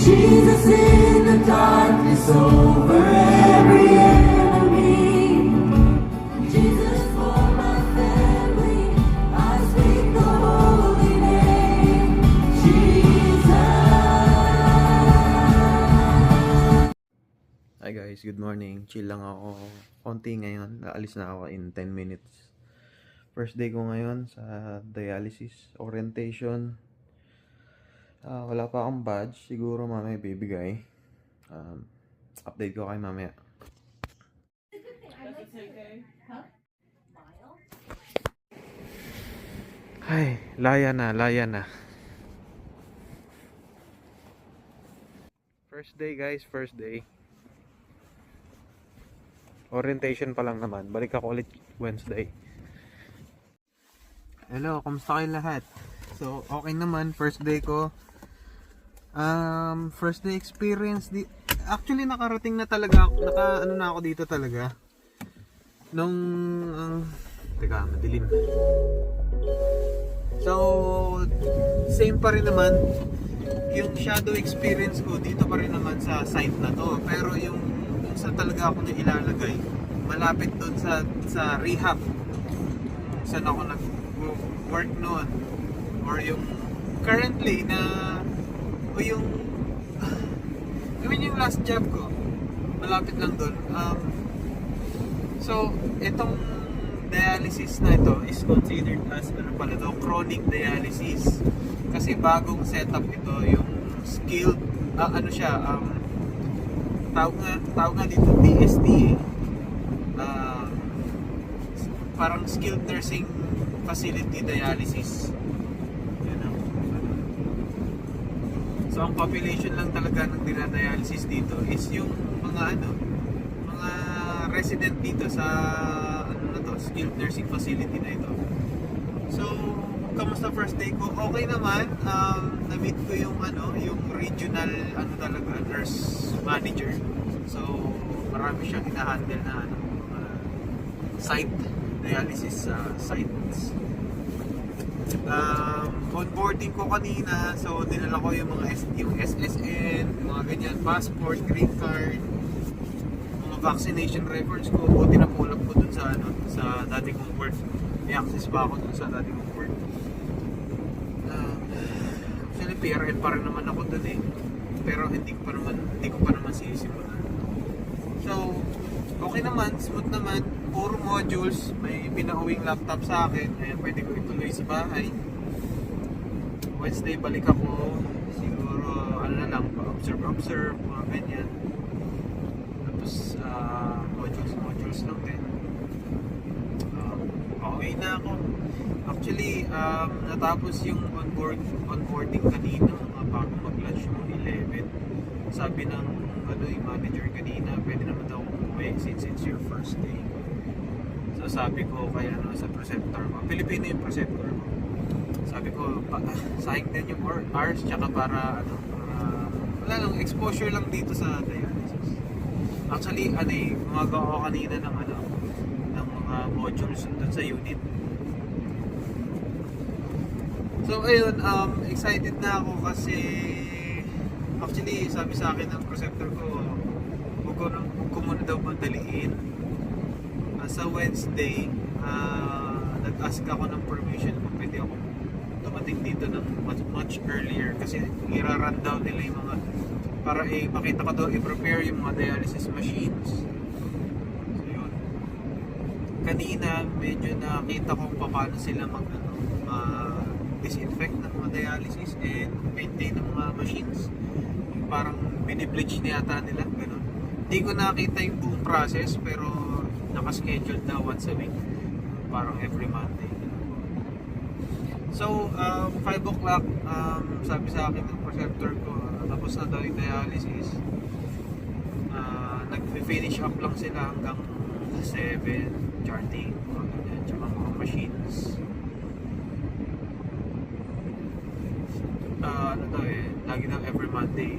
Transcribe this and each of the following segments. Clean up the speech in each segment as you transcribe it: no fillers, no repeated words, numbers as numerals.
Jesus in the darkness over every enemy. Jesus for my family, I speak the holy name. Jesus. Hi guys, good morning. Chill lang ako. Konti ngayon. Naalis na ako in 10 minutes. First day ko ngayon sa dialysis orientation. Wala pa akong badge. Siguro mamaya bibigay. Update ko kayo mamaya. Ay, laya na. First day guys, first day. Orientation pa lang naman. Balik ako ulit Wednesday. Hello, kamusta kayo lahat? So, okay naman. First day ko. First day experience. Actually, nakarating na talaga. Ano na ako dito talaga. Nung... teka, madilim. So, same pa rin naman. Yung shadow experience ko, dito pa rin naman sa site na to. Pero yung sa talaga ako na ilalagay, malapit doon sa rehab. Saan ako nag-work noon. Or yung currently na o yung yung last job ko, malapit lang doon. So, itong dialysis na ito is considered as chronic dialysis. Kasi bagong setup ito, yung skilled, tawag nga dito DSD, parang skilled nursing facility dialysis. So ang population lang talaga ng dinadialysis dito is yung mga resident dito sa skilled nursing facility na ito. So kamusta first day ko? Okay naman. Na-meet ko yung regional nurse manager. So marami siyang hina-handle na site dialysis sites. Onboarding ko kanina, so dinala ko yung mga yung SSN, mga ganyan, passport, green card, mga vaccination records ko. Buti na pull up ko dun sa dati kong work. May access pa ako dun sa dati kong work. Actually PRN pa rin naman ako dun eh. Pero hindi ko pa naman sisimulan. So okay naman, smooth naman. Puro modules, may pinauwing laptop sa akin, kaya pwede ko ituloy sa bahay. Wednesday balik ako, siguro pa-observe, mga ganyan. Tapos modules lang din. Okay na ako. Actually, natapos yung onboarding kanina, bago mag-lunch yung 11. Sabi ng yung manager kanina, pwede naman daw umuwi since it's your first day. So sabi ko kaya sa preceptor ko, Pilipino yung preceptor ko. Sabi ko, sayang din yung hours, tsaka para wala lang, exposure lang dito sa dialysis. Actually, gumagawa ko kanina ng mga modules dun sa unit. So ayun, excited na ako kasi actually sabi sa akin ng preceptor ko, huwag ko muna daw madaliin. Sa Wednesday, nag-ask ako ng permission kung pwede ako dumating dito ng much earlier kasi i-rundown nila yung mga para makita ko daw i-prepare yung mga dialysis machines. So yun, kanina medyo nakita kung paano sila disinfect ng mga dialysis and maintain ng mga machines. Parang binibleach na yata nila, gano'n. Hindi ko nakita yung buong process pero naka-schedule daw once a week, parang every Monday. So 5 o'clock, sabi sa akin ng preceptor ko, tapos na daw yung dialysis. Nag-finish up lang sila hanggang 7, charting, tsaka mga machines. Lagi daw every Monday,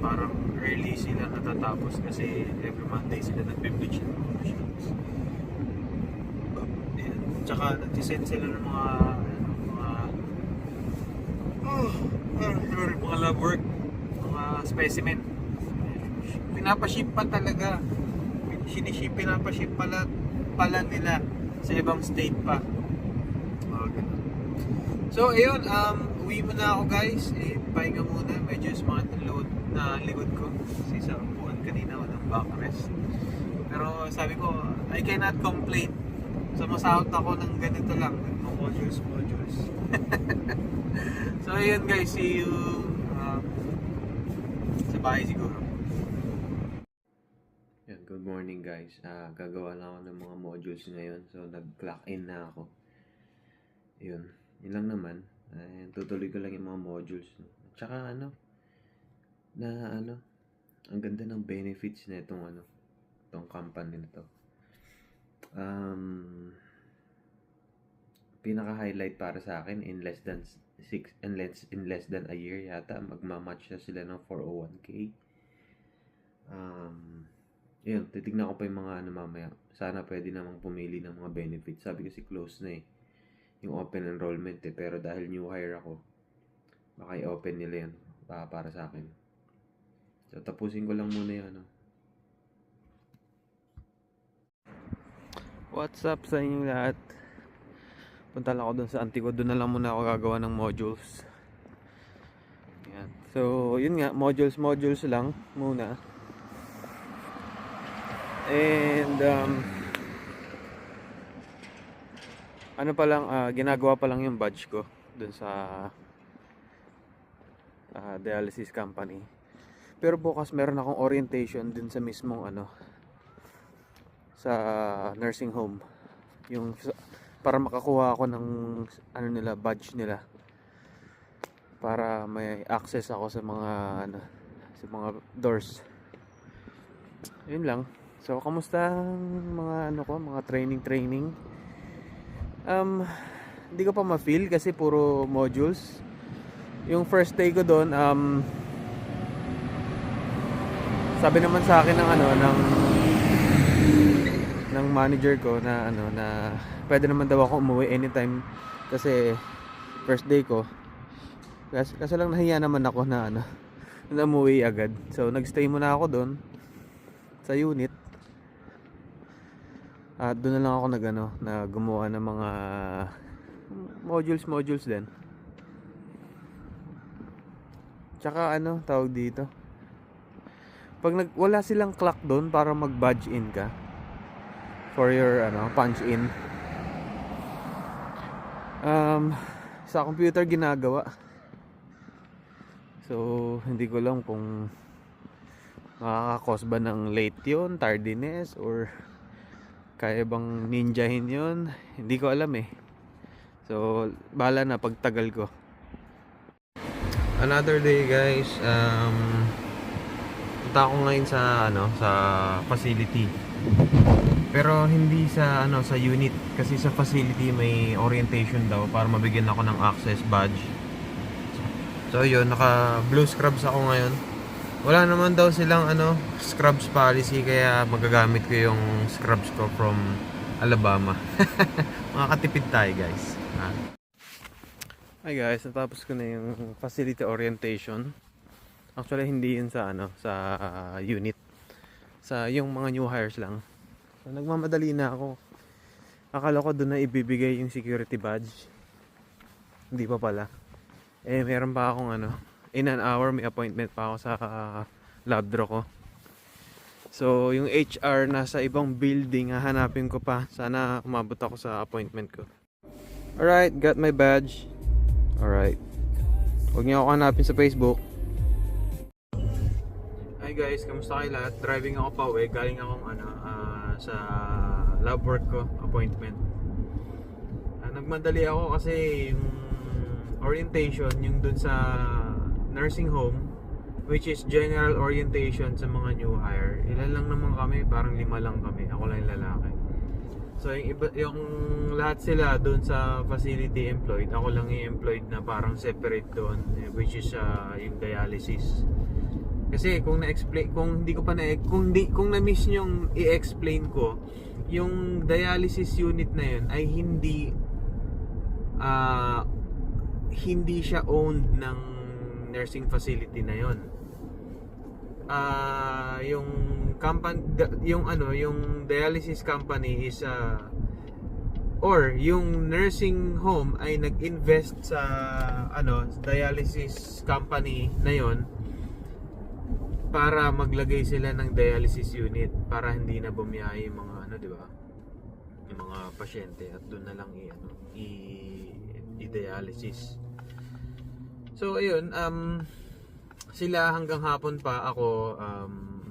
parang early sila natatapos kasi every Monday sila nag-bleach ng mga machines. Tsaka nag-send sila ng mga lab work, mga specimen. Pinapaship pa talaga. Pinapaship pala nila sa ibang state pa. Ganun. So ayun, uwi muna ako guys. Pahinga muna. Medyo sumakit ang load na likod ko. Kasi sa upuan kanina walang backrest. Pero sabi ko, I cannot complain. So masahot ako ng ganito lang. Modules. So ayun guys, see you sa bahay siguro. Yan, good morning guys. Gagawa lang ako ng mga modules ngayon. So nag-clock in na ako. Yun lang naman. Tutuloy ko lang yung mga modules. Tsaka ang ganda ng benefits na itong company na to. Pinaka-highlight para sa akin in less than a year yata magma-match na sila ng 401k. Yun, titignan ko pa yung mga mamaya. Sana pwede namang pumili ng mga benefits. Sabi kasi close na yung open enrollment pero dahil new hire ako, baka i-open nila yan para sa akin. So tapusin ko lang muna yung What's up sa inyong lahat? Punta lang ako dun sa Antigua. Doon na lang muna ako gagawa ng modules. Yan. So, yun nga. Modules lang muna. And, ginagawa pa lang yung badge ko dun sa dialysis company. Pero bukas meron akong orientation dun sa mismong sa nursing home. Yung para makakuha ako ng badge nila, para may access ako sa mga doors. Yun lang. So kamusta mga mga training? Hindi ko pa ma-feel kasi puro modules. Yung first day ko doon, sabi naman sa akin ng manager ko na pwede naman daw ako umuwi anytime kasi first day ko. Kasi lang nahiya naman ako na umuwi agad. So nagstay muna ako doon sa unit. At doon na lang ako na gumawa ng mga modules din. Tsaka tawag dito, pag wala silang clock doon para mag-badge in ka for your punch in, sa computer ginagawa. So hindi ko lang kung makaka-cause ba ng late yun, tardiness, or kaya bang ninjahin yun, hindi ko alam So bahala na pagtagal ko. Another day guys. Punta ako ngayon sa facility. Pero hindi sa sa unit, kasi sa facility may orientation daw para mabigyan ako ng access badge. So yun, naka blue scrubs ako ngayon. Wala naman daw silang scrubs policy, kaya magagamit ko yung scrubs ko from Alabama. Makakatipid tayo guys. Hi guys, natapos ko na yung facility orientation. Actually hindi yun sa sa unit. Sa yung mga new hires lang. So, nagmamadali na ako. Akala ko doon na ibibigay yung security badge. Hindi pa pala. Meron pa akong in an hour may appointment pa ako sa lab draw ko. So yung HR nasa ibang building, hahanapin ko pa. Sana umabot ako sa appointment ko. Alright, got my badge. Alright. Huwag niyo ako hanapin sa Facebook. Hi guys, kamusta kayo lahat? Driving ako pa uwi. Galing akong sa lab work ko, appointment. Nagmadali ako kasi yung orientation, yung dun sa nursing home, which is general orientation sa mga new hire. Ilan lang naman kami, parang 5 lang kami. Ako lang yung lalaki. So yung lahat sila doon sa facility employed, ako lang yung employed na parang separate doon, which is yung dialysis. Kasi kung na-explain, kung na-miss yung i-explain ko, yung dialysis unit na yun ay hindi siya owned ng nursing facility na yun. yung company, yung dialysis company is or yung nursing home ay nag-invest sa dialysis company na yon para maglagay sila ng dialysis unit para hindi na bumiyahe yung mga di ba? Yung mga pasyente at doon na lang i-dialysis. So ayun, sila hanggang hapon pa, ako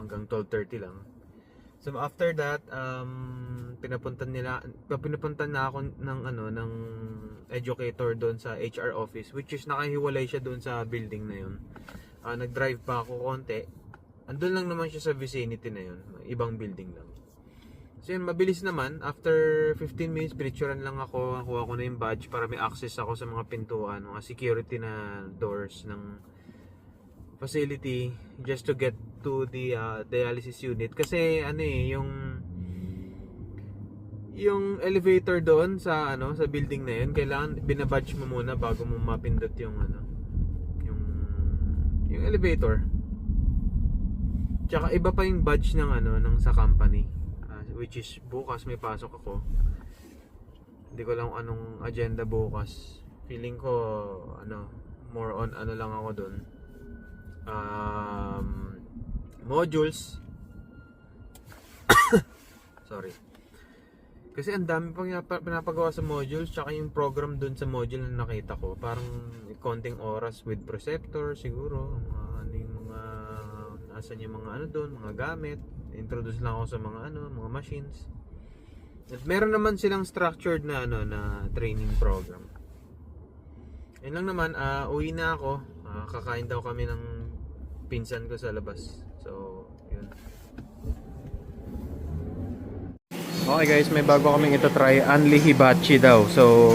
hanggang 12:30 lang. So after that, pinapunta na ako ng educator doon sa HR office, which is nakahiwalay siya doon sa building na yun. Nag-drive pa ako konti. Andun lang naman siya sa vicinity na yun, ibang building lang. So yun, mabilis naman. After 15 minutes, pinicturean lang ako. Nakuha ko na yung badge para may access ako sa mga pintuan, mga security na doors ng facility, just to get to the dialysis unit. Kasi yung elevator doon sa sa building na yun, kailangan binabadge mo muna bago mo mapindot yung yung elevator. Tsaka iba pa yung badge ng ng sa company, which is bukas may pasok ako. Hindi ko lang anong agenda bukas. Feeling ko more on lang ako doon. Modules. Sorry. Kasi ang dami pang pinapagawa sa modules, tsaka yung program dun sa module na nakita ko, parang konting oras with preceptor siguro. Asan yung mga doon, mga gamit. Introduce lang ako sa mga mga machines. At meron naman silang structured na na training program. Yun lang naman, uwi na ako. Kakain daw kami ng pinsan ko sa labas. So, yun. Okay guys, may bago kaming ito-try. Anli Hibachi daw. So,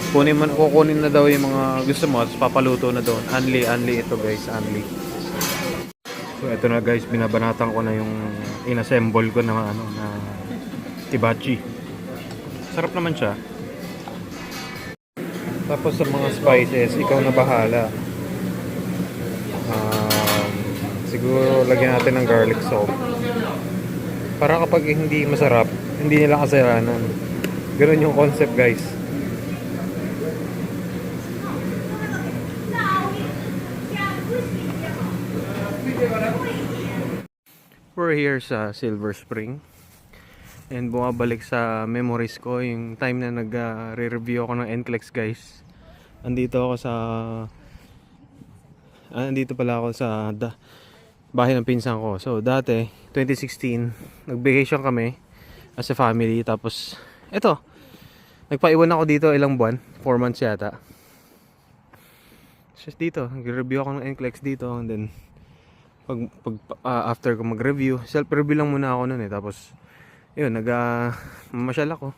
kukunin na daw yung mga gusto mo at papaluto na doon. Anli ito guys, Anli. So, ito na guys, binabanatan ko na yung inassemble ko na na hibachi. Sarap naman siya. Tapos sa mga spices, ikaw na bahala. Siguro lagyan natin ng garlic salt. Para kapag hindi masarap, hindi nila kasalanan. Ganun yung concept guys. We're here sa Silver Spring. And bumabalik sa memories ko yung time na nag-re-review ako ng NCLEX guys. Andito pala ako sa bahay ng pinsan ko. So dati 2016 nag-vacation kami as a family, tapos eto nagpaiwan ako dito ilang buwan, 4 months yata. Just dito nag-review ako ng NCLEX dito, and then after ko mag-review, self-review lang muna ako noon tapos yun, mamasyal ako.